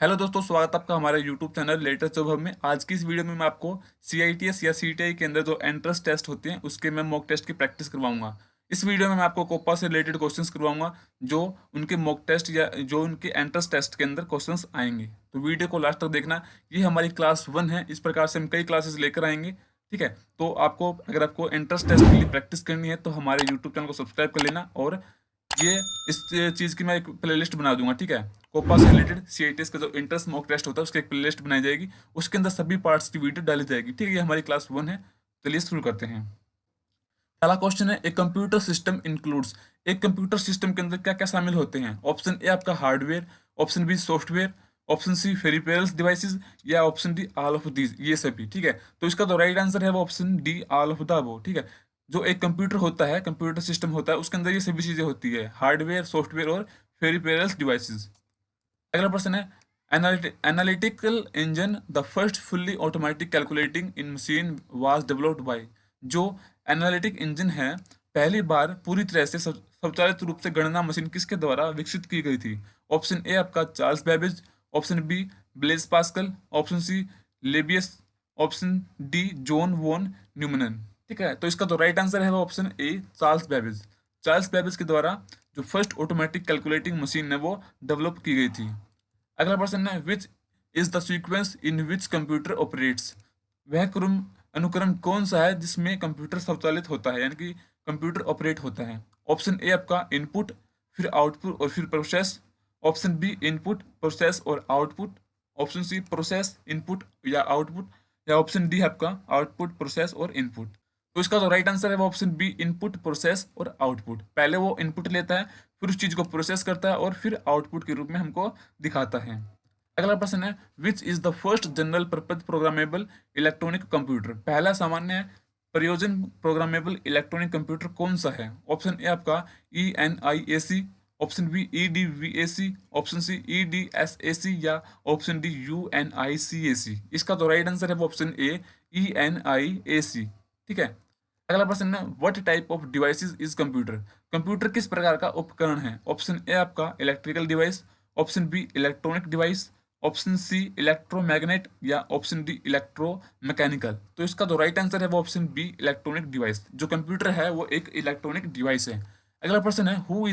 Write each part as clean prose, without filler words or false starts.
Hello दोस्तों, स्वागत है आपका हमारे YouTube channel latest job hub में। आज की इस वीडियो में मैं आपको सीआईटीएस या सीटीआई के अंदर जो एंट्रेंस टेस्ट होते हैं उसके मैं मॉक टेस्ट की प्रैक्टिस करवाऊंगा। इस वीडियो में मैं आपको कोपा से रिलेटेड क्वेश्चंस करवाऊंगा जो उनके मॉक टेस्ट या जो उनके एंट्रेंस टेस्ट के अंदर क्वेश्चंस आएंगे। तो वीडियो को लास्ट तक देखना। ये हमारी क्लास 1 है, इस प्रकार से हम कई क्लासेस लेकर आएंगे। ठीक है, तो आपको अगर आपको एंट्रेंस टेस्ट के लिए प्रैक्टिस करनी है तो हमारे यूट्यूब चैनल को सब्सक्राइब कर लेना। और ये इस चीज़ की मैं एक प्लेलिस्ट बना दूंगा। ठीक है, कोपा से रिलेटेड सीआईटीएस का जो इंट्रेंस मॉक टेस्ट होता है उसकी एक प्लेलिस्ट बनाई जाएगी, उसके अंदर सभी पार्ट्स की वीडियो डाली जाएगी। ठीक है, ये हमारी क्लास 1 है। चलिए शुरू करते हैं। पहला क्वेश्चन है, एक कंप्यूटर सिस्टम इंक्लूड्स। एक कंप्यूटर सिस्टम के अंदर क्या क्या शामिल होते हैं? ऑप्शन ए आपका hardware, option B software, option C peripherals devices, या option D all of these, ये सभी। ठीक है, तो इसका जो राइट आंसर है वो option D all of the above. ठीक है, जो एक कंप्यूटर होता है, कंप्यूटर सिस्टम होता है, उसके अंदर ये सभी चीजें होती है, हार्डवेयर, सॉफ्टवेयर और पेरिफेरल्स डिवाइसेस। अगला प्रश्न है, analytical engine the first fully automatic calculating in machine was developed by. जो एनालिटिक इंजन है, पहली बार पूरी तरह से स्वचालित रूप से गणना मशीन किसके द्वारा विकसित की गई थी? ऑप्शन ए आपका Charles Babbage, option B Blaise Pascal, option C Leibniz, option D John von Neumann. ठीक है, तो इसका तो राइट आंसर है वो option A Charles Babbage. Charles Babbage के द्वारा जो फर्स्ट ऑटोमेटिक कैलकुलेटिंग मशीन है वो डेवलप की गई थी। अगला प्रश्न है, which is the sequence in which computer operates. वह क्रम अनुक्रम कौन सा है जिसमें कंप्यूटर स्वचालित होता है, यानी कि कंप्यूटर ऑपरेट होता है? ऑप्शन ए आपका इनपुट, फिर आउटपुट और फिर process, option B input process और output, option C process input या आउटपुट, या ऑप्शन डी आपका आउटपुट प्रोसेस और इनपुट। तो इसका जो राइट आंसर है वो ऑप्शन बी इनपुट प्रोसेस और आउटपुट। पहले वो इनपुट लेता है, फिर उस चीज को प्रोसेस करता है और फिर आउटपुट के रूप में हमको दिखाता है। अगला प्रश्न है, which is the first general purpose programmable electronic computer. पहला सामान्य प्रयोजन प्रोग्रामेबल इलेक्ट्रॉनिक कंप्यूटर कौन सा है? ऑप्शन ए आपका ENIAC, option B EDVAC, option C EDSAC, या ऑप्शन डी UNICAC। इसका तो राइट आंसर है वो ऑप्शन ए ENIAC। ठीक है, अगला प्रश्न है, what type of devices is computer. Computer किस प्रकार का उपकरण है? ऑप्शन ए आपका electrical device, option B electronic device, option C electromagnet, या ऑप्शन डी इलेक्ट्रोमैकेनिकल। तो इसका जो राइट आंसर है वो ऑप्शन बी इलेक्ट्रॉनिक डिवाइस। जो कंप्यूटर है वो एक इलेक्ट्रॉनिक डिवाइस है। अगला प्रश्न है, who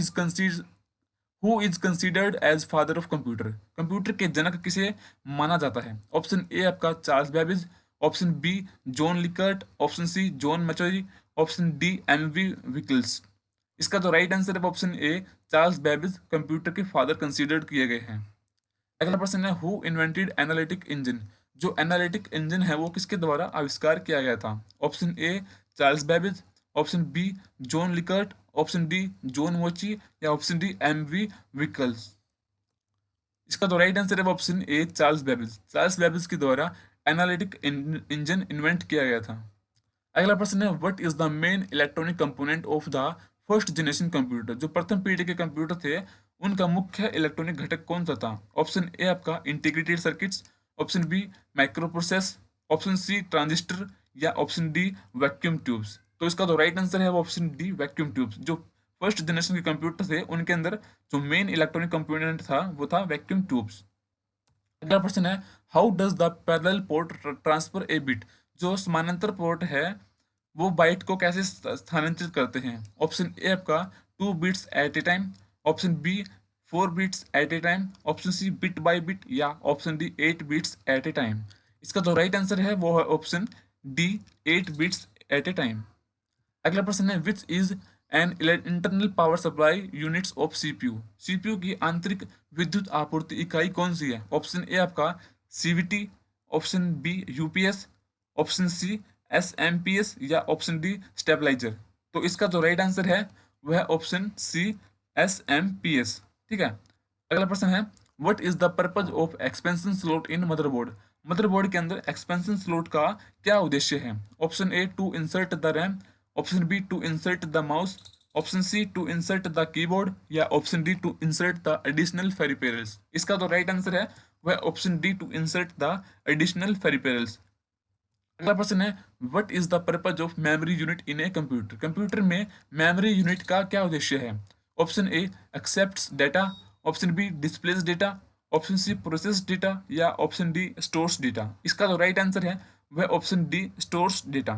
is considered as father of computer. Computer के जनक किसे माना जाता है? ऑप्शन ए आपका Charles Babbage, option B John Likert, option C John Mauchly, option D MV विकल्स। इसका तो राइट आंसर है option A Charles Babbage computer के फादर कंसीडर्ड किए गए हैं। अगला प्रश्न है, हु इन्वेंटेड एनालिटिक इंजन। जो एनालिटिक इंजन है वो किसके द्वारा आविष्कार किया गया था? Option A Charles Babbage, option B John Likert, option D John Mauchly, या ऑप्शन डी MV विकल्स। इसका तो राइट आंसर है option A Charles Babbage. Charles Babbage के द्वारा एनालिटिक इंजन इन्वेंट किया गया था। अगला प्रश्न है, what is the main electronic component of the first generation computer. जो प्रथम पीढ़ी के कंप्यूटर थे उनका मुख्य इलेक्ट्रॉनिक घटक कौन सा था? ऑप्शन ए आपका integrated circuits, option B micro process, option C transistor, या ऑप्शन डी वैक्यूम ट्यूब्स। तो इसका तो राइट आंसर है ऑप्शन डी वैक्यूम ट्यूब्स। जो फर्स्ट जनरेशन के कंप्यूटर थे उनके अंदर जो मेन इलेक्ट्रॉनिक कंपोनेंट था वो था वैक्यूम ट्यूब्स। अगला प्रश्न है, how does the parallel port transfer A bit. जो समानांतर पोर्ट है वो बाइट को कैसे स्थानांतरित करते हैं? ऑप्शन ए आपका 2 bits at a time, option B 4 bits at a time, option C bit by bit, या option D 8 bits at a time. इसका जो राइट आंसर है वो है option D 8 bits at a time. अगला प्रश्न है, which is an internal power supply units of CPU। CPU की आंतरिक विद्युत आपूर्ति इकाई कौन सी है? ऑप्शन ए आपका CVT, option B UPS, option C SMPS, या ऑप्शन डी स्टेबलाइजर। तो इसका जो राइट आंसर है वह है ऑप्शन सी SMPS। ठीक है, अगला प्रश्न है, what is the purpose of expansion slot in motherboard. Motherboard के अंदर एक्सपेंशन स्लॉट का क्या उद्देश्य है? Option A to insert the RAM, option B to insert the mouse, option C to insert the keyboard, या option D to insert the additional peripherals. इसका तो right answer है वह option D to insert the additional peripherals. अगला प्रश्न है, what is the purpose of memory unit in a computer. Computer में memory unit का क्या उद्देश्य है? Option A accepts data, option B displace data, option C process data या option D stores data. इसका जो राइट आंसर है वह ऑप्शन डी स्टोर्स डेटा।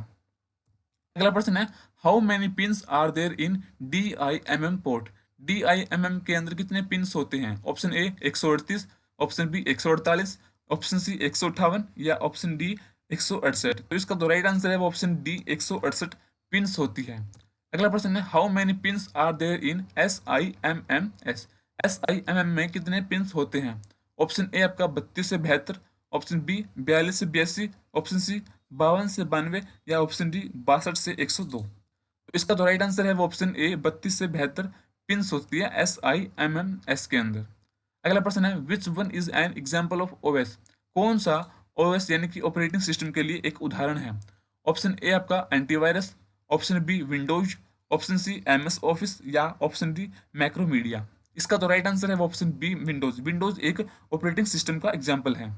अगला प्रश्न है how many pins are there in DIMM port. DIMM के अंदर कितने पिंस होते हैं? Option A 138, option B 148, option C 158 या ऑप्शन डी 168। तो इसका जो राइट आंसर है वो ऑप्शन डी 168 पिंस होती है। अगला प्रश्न है how many pins are there in SIMMS। SIMM में कितने पिंस होते हैं? ऑप्शन ए आपका 32 से 72, ऑप्शन बी 42 से 82, ऑप्शन सी 52 से 92 या ऑप्शन डी 62 से 102। तो इसका जो राइट आंसर है वो ऑप्शन ए 32 से 72 पिंस होती है SIMMS के अंदर। अगला प्रश्न है which one is an example of OS। कौन सा OS यानी कि ऑपरेटिंग सिस्टम के लिए एक उदाहरण है? ऑप्शन ए आपका antivirus, option B Windows, option C MS office या ऑप्शन डी मैक्रोमीडिया। इसका तो राइट आंसर है वो ऑप्शन बी विंडोज। विंडोज एक ऑपरेटिंग सिस्टम का एग्जाम्पल है।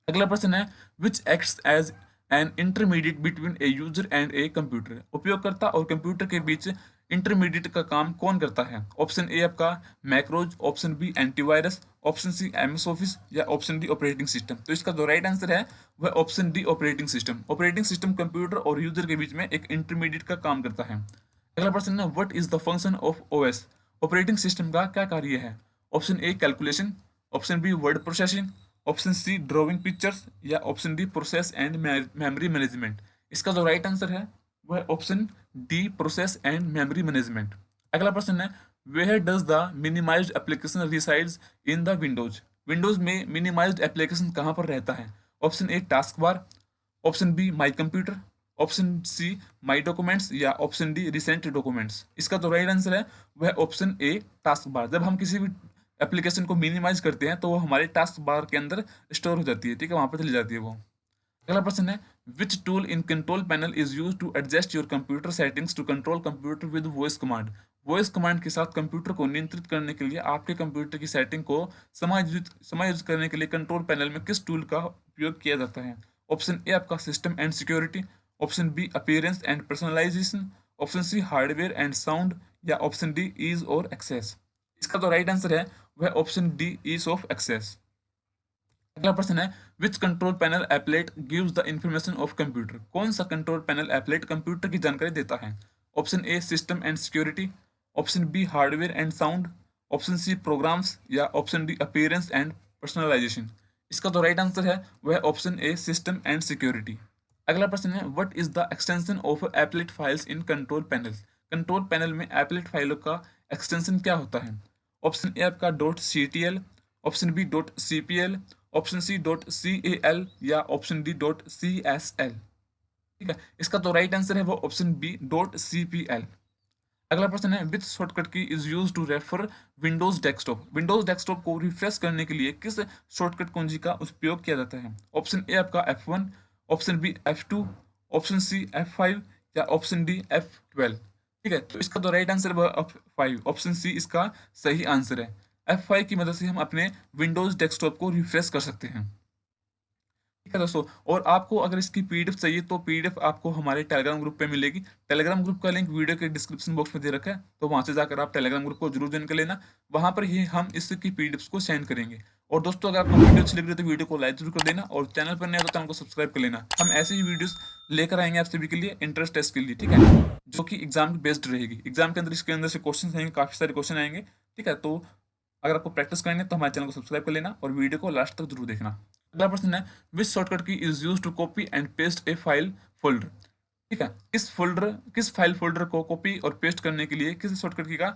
अगला प्रश्न है which acts as an intermediate between a user and a computer. उपयोगकर्ता और कंप्यूटर के बीच इंटरमीडिएट का काम कौन करता है? ऑप्शन ए आपका macros, option B antivirus, option C MS office या ऑप्शन डी ऑपरेटिंग सिस्टम। तो इसका जो राइट आंसर है वह option D operating system. Operating system computer और यूजर के बीच में एक इंटरमीडिएट का काम करता है। अगला प्रश्न है what is the function of OS। Operating system का क्या कार्य है? Option A calculation, option B word processing, option C drawing pictures या option D process and memory management. इसका जो राइट आंसर है वह option D process and memory management. अगला प्रश्न है where does the minimised application resides in the Windows. Windows में minimised application कहाँ पर रहता है? Option A task bar, option B my computer, option C my documents या ऑप्शन डी रिसेंट डॉक्यूमेंट्स। इसका जो राइट आंसर है वह ऑप्शन ए टास्क बार। जब हम किसी भी एप्लीकेशन को मिनिमाइज करते हैं तो वो हमारे टास्क बार के अंदर स्टोर हो जाती है, ठीक है, वहां पर चली जाती है वो। अगला प्रश्न है which tool in control panel is use to adjust your computer settings to control computer with voice command. Voice command के साथ कंप्यूटर को नियंत्रित करने के लिए आपके कंप्यूटर की सेटिंग को समायोजित करने के लिए कंट्रोल पैनल में किस टूल का उपयोग किया जाता है? ऑप्शन ए आपका system and security, option B appearance and personalisation, option C hardware and sound या ऑप्शन डी ईज और एक्सेस। इसका तो राइट आंसर है वह option D ease of access. अगला प्रश्न है which control panel applet gives the information of computer. कौन सा कंट्रोल पैनल एप्लेट कंप्यूटर की जानकारी देता है? Option A system and security, option B hardware and sound, option C programs या option D appearance and personalisation. इसका तो right answer है वह option A system and security. अगला प्रश्न है what is the extension of applet files in control panel. Control panel में applet फाइलों का एक्सटेंशन क्या होता है? ऑप्शन ए आपका .ctl, option B .cpl, option C .cal या ऑप्शन डी .csl। ठीक है, इसका तो राइट आंसर है वो ऑप्शन बी .cpl। अगला प्रश्न है which shortcut key is use to refer Windows desktop. Windows desktop को रिफ्रेश करने के लिए किस शॉर्टकट कुंजी का उपयोग किया जाता है? ऑप्शन ए आपका F1, option B F2, option C F5 या ऑप्शन डी F12। ठीक है, तो इसका तो राइट आंसर है F5, ऑप्शन सी इसका सही आंसर है। F5 की मदद से हम अपने विंडोज डेस्कटॉप को रिफ्रेश कर सकते हैं। ठीक है दोस्तों, और आपको अगर इसकी PDF चाहिए तो PDF आपको हमारे टेलीग्राम ग्रुप पे मिलेगी। टेलीग्राम ग्रुप का लिंक वीडियो के डिस्क्रिप्शन बॉक्स में दे रखा है, तो वहां से जाकर आप टेलीग्राम ग्रुप को जरूर ज्वाइन कर लेना। वहां पर ही हम इसकी PDFs को सेंड करेंगे। और दोस्तों अगर आपको वीडियो अच्छी लग रही है तो वीडियो को लाइक जरूर कर देना और चैनल पर नया तो चैनल को सब्सक्राइब कर लेना। हम ऐसे ही वीडियोस लेकर आएंगे आप सभी के लिए इंट्रेंस टेस्ट के लिए, ठीक है, जो कि एग्जाम बेस्ड रहेगी। एग्जाम के अंदर इसके अंदर से क्वेश्चन आएंगे, काफी सारे क्वेश्चन आएंगे। ठीक है, तो अगर आपको प्रैक्टिस करनी है तो हमारे चैनल को सब्सक्राइब कर लेना और वीडियो को लास्ट तक जरूर देखना। अगला प्रश्न है which shortcut key is use to copy and paste a file folder. ठीक है, किस फाइल फोल्डर को कॉपी और पेस्ट करने के लिए किस शॉर्टकट की का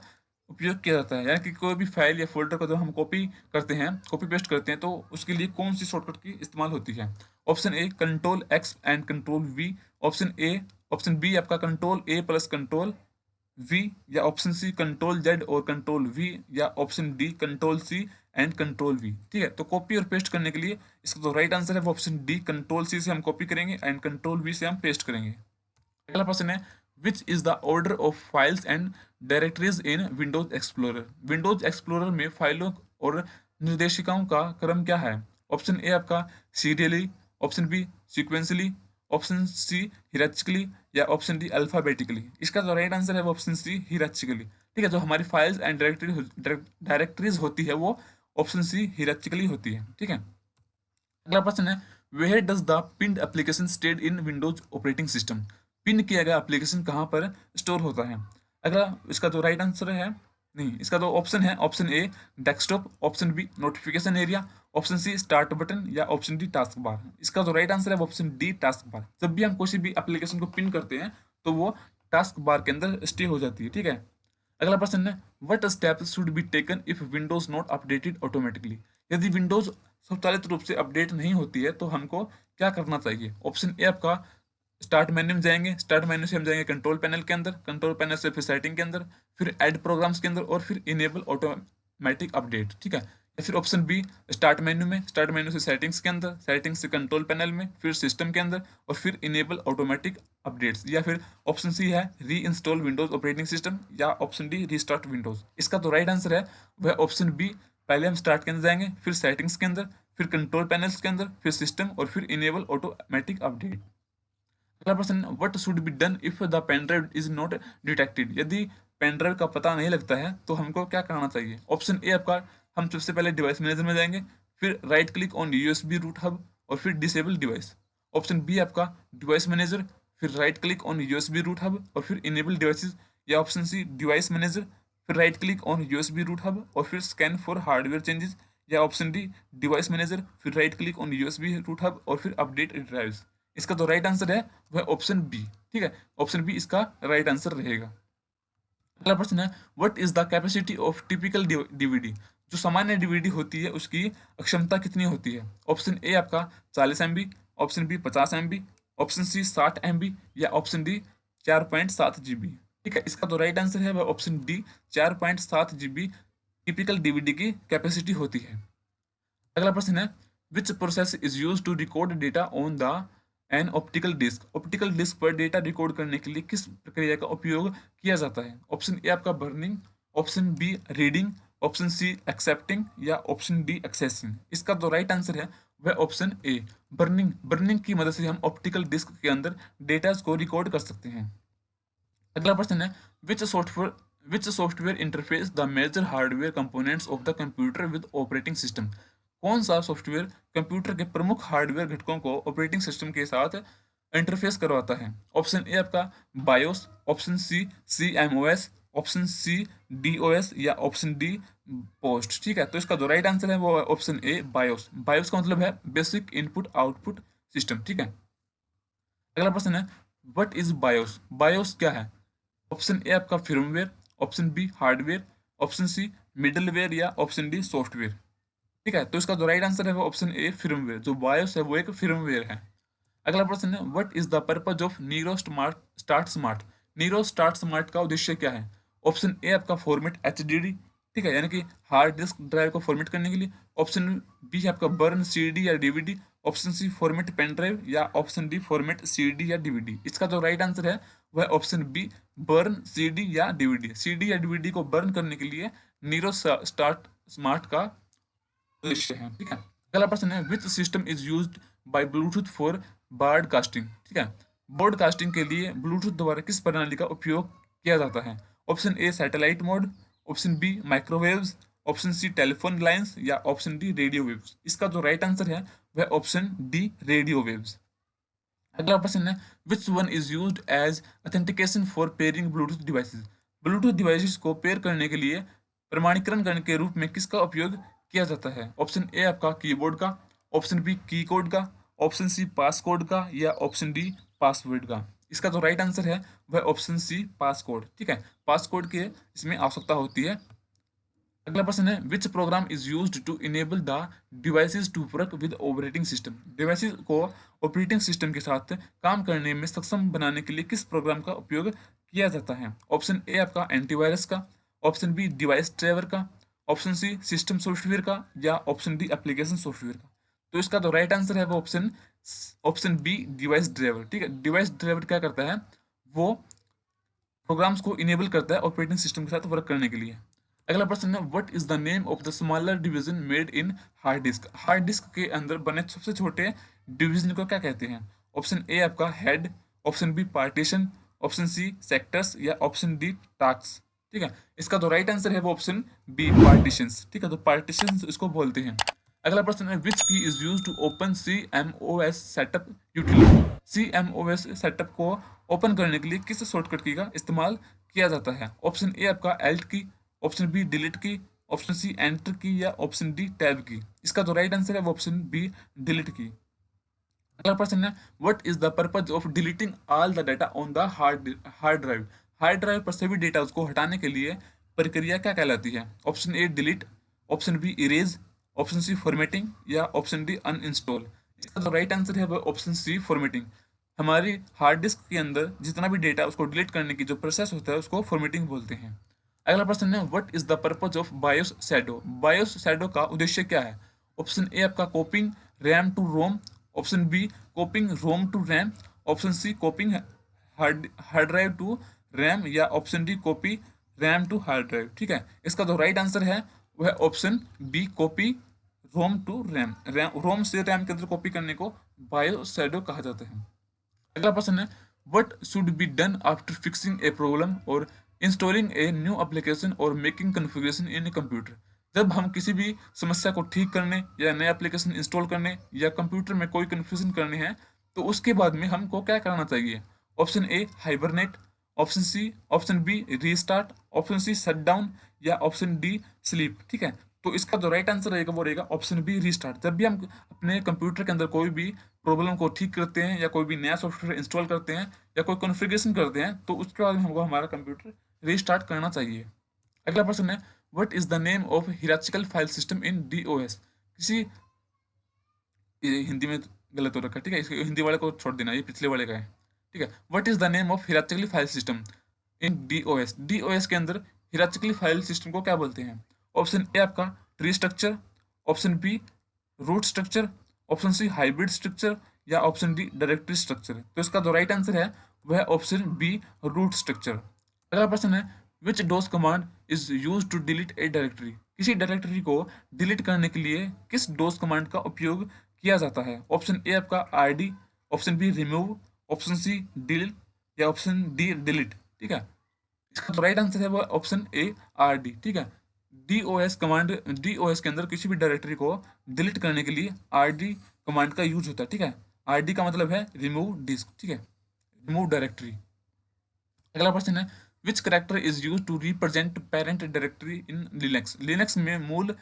उपयोग किया जाता है? यानी कि कोई भी फाइल या फोल्डर को जब हम कॉपी पेस्ट करते हैं तो उसके लिए कौन सी शॉर्टकट की इस्तेमाल होती है? Option A Ctrl+X and Ctrl+V, option B आपका Ctrl+A+Ctrl+V या ऑप्शन सी Ctrl+Z और Ctrl+V या option D Ctrl+C and Ctrl+V। ठीक है, तो कॉपी और पेस्ट करने के लिए इसका तो राइट आंसर है वो ऑप्शन डी Ctrl+C से हम कॉपी करेंगे एंड Ctrl+V से हम पेस्ट करेंगे। अगला प्रश्न है which is the order of files and directories in Windows explorer. Windows explorer में फाइलों और निर्देशिकाओं का क्रम क्या है? ऑप्शन ए आपका serially, option B sequentially, option C hierarchically या ऑप्शन डी अल्फाबेटिकली। इसका जो राइट आंसर है वो ऑप्शन सी हिराचिकली। ठीक है, जो हमारी फाइल्स एंड डायरेक्टरीज होती है वो ऑप्शन सी हियरार्चिकली होती है। ठीक है, अगला प्रश्न है, where does the pinned application stayed in Windows operating system. Pin किया गया एप्लीकेशन कहाँ पर स्टोर होता है। अगला इसका जो राइट आंसर है, नहीं, इसका जो ऑप्शन है, option A desktop, option B notification area, option C start button या ऑप्शन डी टास्क बार। इसका जो राइट आंसर है वो ऑप्शन डी टास्क बार। जब भी हम कोई भी एप्लीकेशन को पिन करते हैं तो वो टास्क बार के अंदर स्टे हो जाती है। ठीक है, अगला प्रश्न है, what steps should be taken if Windows not updated automatically. यदि विंडोज स्वचालित रूप से अपडेट नहीं होती है तो हमको क्या करना चाहिए। ऑप्शन ए आपका स्टार्ट मेन्यू में जाएंगे, स्टार्ट मेन्यू से हम जाएंगे कंट्रोल पैनल के अंदर, कंट्रोल पैनल से फिर सेटिंग के अंदर, फिर ऐड प्रोग्राम्स के अंदर और फिर इनेबल ऑटोमेटिक अपडेट। ठीक है, या फिर ऑप्शन बी स्टार्ट मेन्यू में, स्टार्ट मेन्यू से सेटिंग्स के अंदर, सेटिंग्स से कंट्रोल पैनल में, फिर सिस्टम के अंदर और फिर इनेबल ऑटोमेटिक अपडेट्स, या फिर ऑप्शन सी है री इंस्टॉल विंडोज ऑपरेटिंग सिस्टम, या ऑप्शन डी रीस्टार्ट विंडोज। इसका तो राइट आंसर है वह ऑप्शन बी, पहले हम स्टार्ट के अंदर जाएंगे, फिर सेटिंग्स के अंदर, फिर कंट्रोल पैनल्स के अंदर, फिर सिस्टम और फिर इनेबल ऑटोमेटिक अपडेट। अगला प्रश्न, what should be done if the pen drive is not detected. यदि पेन ड्राइव का पता नहीं लगता है तो हमको क्या करना चाहिए। ऑप्शन ए आपका, हम सबसे पहले डिवाइस मैनेजर में जाएंगे, फिर right click on USB root hub और फिर डिसेबल डिवाइस। ऑप्शन बी आपका डिवाइस मैनेजर, फिर right click on USB root hub और फिर इनेबल डिवाइसेस, या ऑप्शन सी डिवाइस मैनेजर, फिर right click on USB root hub और फिर स्कैन फॉर हार्डवेयर चेंजेस, या ऑप्शन डी डिवाइस मैनेजर, फिर right click on USB root hub और फिर अपडेट ड्राइव्स। इसका तो राइट आंसर है वह ऑप्शन बी। ठीक है, ऑप्शन बी इसका राइट आंसर रहेगा। अगला प्रश्न है, what is the capacity of typical DVD. जो सामान्य डीवीडी होती है उसकी क्षमता कितनी होती है। ऑप्शन ए आपका 40 MB, option B 50 MB, option C 60 MB या ऑप्शन डी 4.7 GB। ठीक है, इसका तो राइट आंसर है वह option D 4.7 GB typical DVD की कैपेसिटी होती है। अगला प्रश्न है, which process is use to record data on the an optical disc. Optical disc पर डेटा रिकॉर्ड करने के लिए किस प्रक्रिया का उपयोग किया जाता है। ऑप्शन ए आपका burning, option B reading, option C accepting या ऑप्शन डी एक्सेसिंग। इसका जो राइट आंसर है वह ऑप्शन ए बर्निंग। बर्निंग की मदद से हम ऑप्टिकल डिस्क के अंदर डेटा को रिकॉर्ड कर सकते हैं। अगला प्रश्न है, which software interface the major hardware components of the computer with operating system. कौन सा सॉफ्टवेयर कंप्यूटर के प्रमुख हार्डवेयर घटकों को ऑपरेटिंग सिस्टम के साथ इंटरफेस करवाता है। ऑप्शन ए आपका BIOS, option C CMOS, option C DOS या ऑप्शन डी पोस्ट। ठीक है, तो इसका जो राइट आंसर है वो ऑप्शन ए बायोस। बायोस का मतलब है बेसिक इनपुट आउटपुट सिस्टम। ठीक है, अगला प्रश्न है, व्हाट इज बायोस। बायोस क्या है। ऑप्शन ए आपका firmware, option B hardware, option C middleware या ऑप्शन डी सॉफ्टवेयर। ठीक है, तो इसका जो राइट आंसर है वो ऑप्शन ए फर्मवेयर। जो बायोस है वो एक फर्मवेयर है। अगला प्रश्न है, what is the purpose of Nero start smart. Nero start smart का उद्देश्य क्या है। ऑप्शन ए आपका फॉर्मेट HDD, ठीक है, यानी कि हार्ड डिस्क ड्राइव को फॉर्मेट करने के लिए। ऑप्शन बी है आपका बर्न CD या DVD, option C format pen drive या ऑप्शन डी फॉर्मेट CD या DVD। इसका जो राइट आंसर है वह ऑप्शन बी बर्न CD या DVD। CD या DVD को बर्न करने के लिए नीरो स्टार्ट स्मार्ट का उद्देश्य है। ठीक है, अगला प्रश्न है, which system is used by Bluetooth for broadcasting. ठीक है, ब्रॉडकास्टिंग के लिए ब्लूटूथ द्वारा किस प्रणाली का उपयोग किया जाता है। Option A satellite mode, option B microwaves, option C telephone lines या ऑप्शन डी रेडियो वेव्स। इसका जो राइट आंसर है वह ऑप्शन डी रेडियो वेव्स। अगला प्रश्न है, which one is used as authentication for pairing Bluetooth devices. Bluetooth devices को pair करने के लिए प्रमाणीकरण करने के रूप में किसका उपयोग किया जाता है। ऑप्शन ए आपका कीबोर्ड का, ऑप्शन बी की कोड का, ऑप्शन सी पास कोड का या ऑप्शन डी पासवर्ड का। इसका जो राइट आंसर है वह ऑप्शन सी पास कोड। ठीक है, पास कोड के इसमें आवश्यकता होती है। अगला प्रश्न है, which program is used to enable the devices to work with operating system. Devices को ऑपरेटिंग सिस्टम के साथ काम करने में सक्षम बनाने के लिए किस प्रोग्राम का उपयोग किया जाता है। ऑप्शन ए आपका एंटीवायरस का, ऑप्शन बी डिवाइस ड्राइवर का, ऑप्शन सी सिस्टम सॉफ्टवेयर का या ऑप्शन डी एप्लीकेशन सॉफ्टवेयर का। तो इसका जो राइट आंसर है वो ऑप्शन बी डिवाइस ड्राइवर। ठीक है, डिवाइस ड्राइवर क्या करता है, वो प्रोग्राम्स को इनेबल करता है ऑपरेटिंग सिस्टम के साथ वर्क करने के लिए। अगला प्रश्न है, what is the name of the smaller division made in hard disk. Hard disk के अंदर बने सबसे छोटे डिवीजन को क्या कहते हैं। ऑप्शन ए आपका head, option B partition, option C sectors या ऑप्शन डी टास्क। ठीक है। इसका जो राइट आंसर है वो ऑप्शन बी, पार्टीशंस। ठीक है, तो पार्टीशंस इसको बोलते हैं। अगला प्रश्न है, which key is use to open CMOS setup utility. CMOS setup को ओपन करने के लिए किस शॉर्टकट की का इस्तेमाल किया जाता है? ऑप्शन ए आपका एल्ट की, ऑप्शन बी डिलीट की, ऑप्शन सी एंटर की, या ऑप्शन डी टैब की। इसका जो राइट आंसर है वो ऑप्शन बी, डिलीट की। अगला प्रश्न है, what is the purpose of deleting all the data on the hard drive. Hard drive पर सभी डेटा उसको हटाने के लिए प्रक्रिया क्या कहलाती है? Option A delete, option B erase, option C formatting, या ऑप्शन डी अनइंस्टॉल। इसका जो राइट आंसर है वो ऑप्शन सी, फॉर्मेटिंग। हमारी हार्ड डिस्क के अंदर जितना भी डेटा उसको डिलीट करने की जो प्रोसेस होता है उसको फॉर्मेटिंग बोलते हैं। अगला प्रश्न है, what is the purpose of BIOS shadow. BIOS shadow का उद्देश्य क्या है? ऑप्शन ए आपका copying RAM to ROM, option B copying ROM to RAM, option C copying hard hard drive to RAM, या option D copy RAM to hard drive. ठीक है, इसका जो राइट आंसर है वह option B, copy ROM to RAM. ROM से RAM के अंदर कॉपी करने को बायो शैडो कहा जाता है। अगला प्रश्न है, what should be done after fixing a problem और इंस्टॉलिंग ए न्यू एप्लीकेशन और making configuration in a computer. जब हम किसी भी समस्या को ठीक करने या नया एप्लीकेशन इंस्टॉल करने या कंप्यूटर में कोई कन्फ्यूजन करने हैं, तो उसके बाद में हमको क्या करना चाहिए? Option A hibernate, option C, option B restart, option C shut down, या ऑप्शन डी स्लीप। ठीक है, तो इसका जो राइट आंसर रहेगा वो रहेगा ऑप्शन बी, रीस्टार्ट। जब भी हम अपने कंप्यूटर के अंदर कोई भी प्रॉब्लम को ठीक करते हैं या कोई भी नया सॉफ्टवेयर इंस्टॉल करते हैं या कोई कॉन्फ़िगरेशन करते हैं, तो उसके बाद में हमको हमारा कंप्यूटर रीस्टार्ट करना चाहिए। अगला प्रश्न है, what is the name of hierarchical file system in DOS। किसी, ये हिंदी में गलत हो रखा है, ठीक है, इसके हिंदी वाले को छोड़ देना, ये पिछले वाले का है। ठीक है, what is the name of hierarchical file system in DOS। DOS के अंदर हिरार्चिकल फाइल सिस्टम को क्या बोलते हैं? ऑप्शन ए आपका tree structure, option B root structure, option C hybrid structure, या ऑप्शन डी डायरेक्टरी स्ट्रक्चर। तो इसका जो राइट आंसर है वह ऑप्शन बी, रूट स्ट्रक्चर। अगला प्रश्न है, which DOS command is use to delete a directory. किसी डायरेक्टरी को डिलीट करने के लिए किस डोस कमांड का उपयोग किया जाता है? ऑप्शन ए आपका RD, option B remove, option C delete, या ऑप्शन डी डिलीट। ठीक है, इसका जो राइट आंसर है वो ऑप्शन ए, RD। ठीक है, DOS के अंदर किसी भी डायरेक्टरी को डिलीट करने के लिए RD कमांड का यूज होता है। ठीक है, RD का मतलब है रिमूव डिस्क। ठीक है, रिमूव डायरेक्टरी। अगला प्रश्न है, which character is use to represent parent directory in Linux. Linux में मूल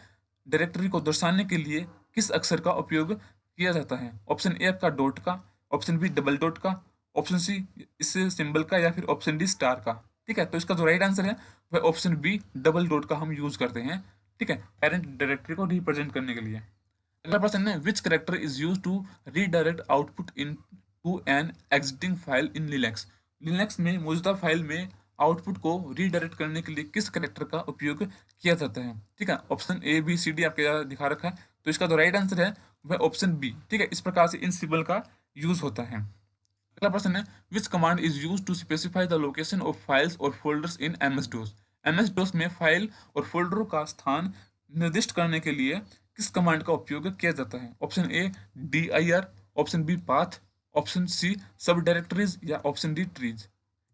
डायरेक्टरी को दर्शाने के लिए किस अक्षर का उपयोग किया जाता है? ऑप्शन ए आपका डॉट का, ऑप्शन बी डबल डॉट का, ऑप्शन सी इस सिंबल का, या फिर ऑप्शन डी स्टार का। ठीक है, तो इसका जो राइट आंसर है वह ऑप्शन बी, डबल डॉट का हम यूज करते हैं। ठीक है, पेरेंट डायरेक्टरी को रिप्रेजेंट करने के लिए। अगला प्रश्न है, which character is use to redirect output into an existing file in Linux. Linux में मौजूदा फाइल में आउटपुट को रीडायरेक्ट करने के लिए किस करेक्टर का उपयोग किया जाता है? ठीक है, option A B C D आपके यहाँ दिखा रखा है, तो इसका जो राइट आंसर है वह ऑप्शन बी। ठीक है, इस प्रकार से इन सिंबल का यूज होता है। अगला प्रश्न है, which command is use to specify the location of files और folders in MS DOS। MS DOS में फाइल और फोल्डरों का स्थान निर्दिष्ट करने के लिए किस कमांड का उपयोग किया जाता है? Option A dir, option B path, option C subdirectories, या ऑप्शन डी ट्रीज।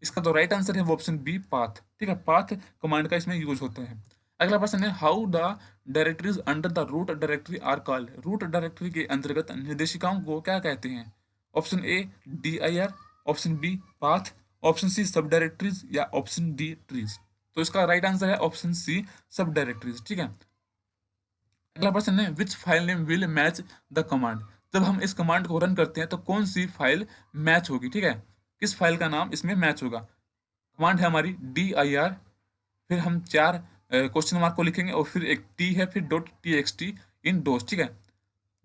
इसका जो राइट आंसर है वो ऑप्शन बी, पाथ। ठीक है, पाथ कमांड का इसमें यूज होता है। अगला प्रश्न है, how the directories under the root directory are called. Root directory के अंतर्गत निर्देशिकाओं को क्या कहते हैं? Option A dir, option B path, option C subdirectories, या ऑप्शन डी ट्रीज। तो इसका राइट आंसर है ऑप्शन सी, सब डायरेक्टरीज। ठीक है, अगला प्रश्न है, which file name will match the command. जब हम इस कमांड को रन करते हैं तो कौन सी फाइल मैच होगी? ठीक है, किस फाइल का नाम इसमें मैच होगा? कमांड है हमारी dir, फिर हम चार क्वेश्चन मार्क को लिखेंगे और फिर एक टी है, फिर .txt इन डोस। ठीक है,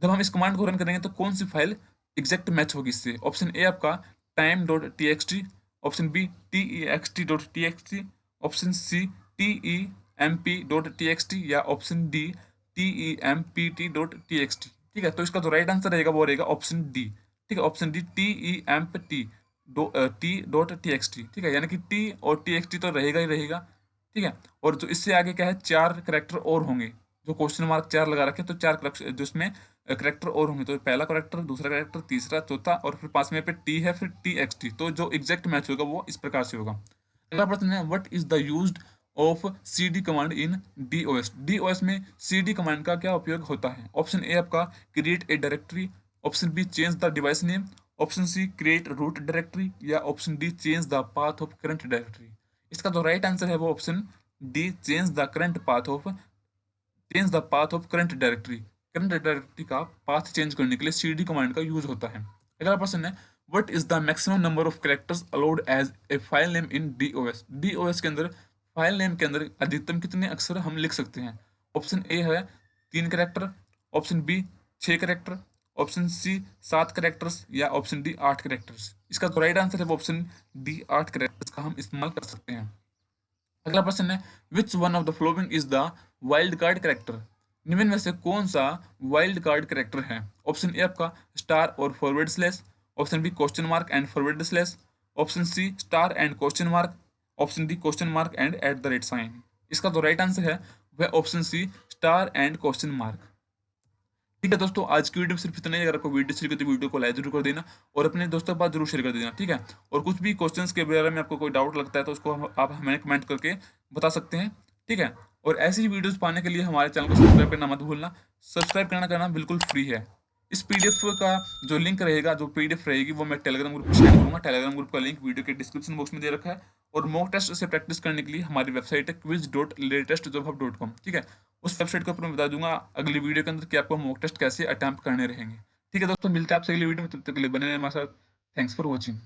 जब हम इस कमांड को रन करेंगे तो कौन सी फाइल एग्जैक्ट मैच होगी इससे? ऑप्शन ए आपका time.txt, option B text.txt, option C temp.txt, या ऑप्शन डी tempt.txt। ठीक है, तो इसका जो राइट आंसर रहेगा वो रहेगा ऑप्शन डी। ठीक है, ऑप्शन डी tempt.txt। ठीक है, यानी कि टी और txt तो रहेगा ही रहेगा। ठीक है, और जो इससे आगे क्या है, चार करेक्टर और होंगे, जो क्वेश्चन मार्क चार लगा रखे हैं, तो चार जो इसमें करेक्टर और होंगे, तो पहला करेक्टर, दूसरा करेक्टर, तीसरा, चौथा, और फिर पांचवें पे टी है, फिर txt। तो जो एग्जैक्ट मैच होगा वो इस प्रकार से होगा। अगला प्रश्न है, what is the used of C D command in D O S. D O S में सी डी कमांड का क्या उपयोग होता है? ऑप्शन ए आपका create a directory, option B change the device name, option C create root directory, या option D change the path of current directory. इसका जो राइट आंसर है वो option D, change the path of current directory. Current directory का path change करने के लिए CD command का यूज होता है। अगला प्रश्न है, what is the maximum number of characters allowed as a file name in DOS? DOS के अंदर फाइल नेम के अंदर अधिकतम कितने अक्षर हम लिख सकते हैं? ऑप्शन ए है 3 character, option B 6 character, option C 7 characters, या ऑप्शन डी 8 कैरेक्टर्स। इसका जो राइट आंसर है वो ऑप्शन डी 8 कैरेक्टर्स का हम इस्तेमाल कर सकते हैं। अगला प्रश्न है, which one of the following is the wild card character? निम्न में से कौन सा वाइल्ड कार्ड करेक्टर है? ऑप्शन ए आपका स्टार और forward slash, option B question mark and forward slash, option C star and question mark, option D question mark and at the rate sign. इसका जो राइट आंसर है वह option C star and question mark. ठीक है दोस्तों, आज की video में सिर्फ इतना ही। अगर आपको वीडियो अच्छी लगी तो वीडियो को लाइक जरूर कर देना और अपने दोस्तों के पास जरूर शेयर कर देना, ठीक है। और कुछ भी क्वेश्चंस के बारे में आपको कोई डाउट लगता है तो उसको आप हमें कमेंट करके बता सकते हैं, ठीक है। और ऐसी ही वीडियोस पाने के लिए हमारे चैनल को सब्सक्राइब करना मत भूलना। सब्सक्राइब करना बिल्कुल फ्री है। इस पीडीएफ का जो लिंक रहेगा, जो पीडीएफ रहेगी, वो मैं टेलीग्राम ग्रुप में शेयर करूंगा। टेलीग्राम ग्रुप का लिंक वीडियो के डिस्क्रिप्शन बॉक्स में दे रखा है। और मॉक टेस्ट से प्रैक्टिस करने के लिए हमारी वेबसाइट है quiz.latestjobhub.com, ठीक है। उस वेबसाइट के ऊपर मैं बता दूंगा अगली वीडियो के अंदर कि आपको मॉक टेस्ट कैसे अटेम्प्ट करने रहेंगे। ठीक है दोस्तों, मिलते हैं आपसे अगली वीडियो में, तब तक के लिए बने रहें हमारे साथ। Thanks for watching.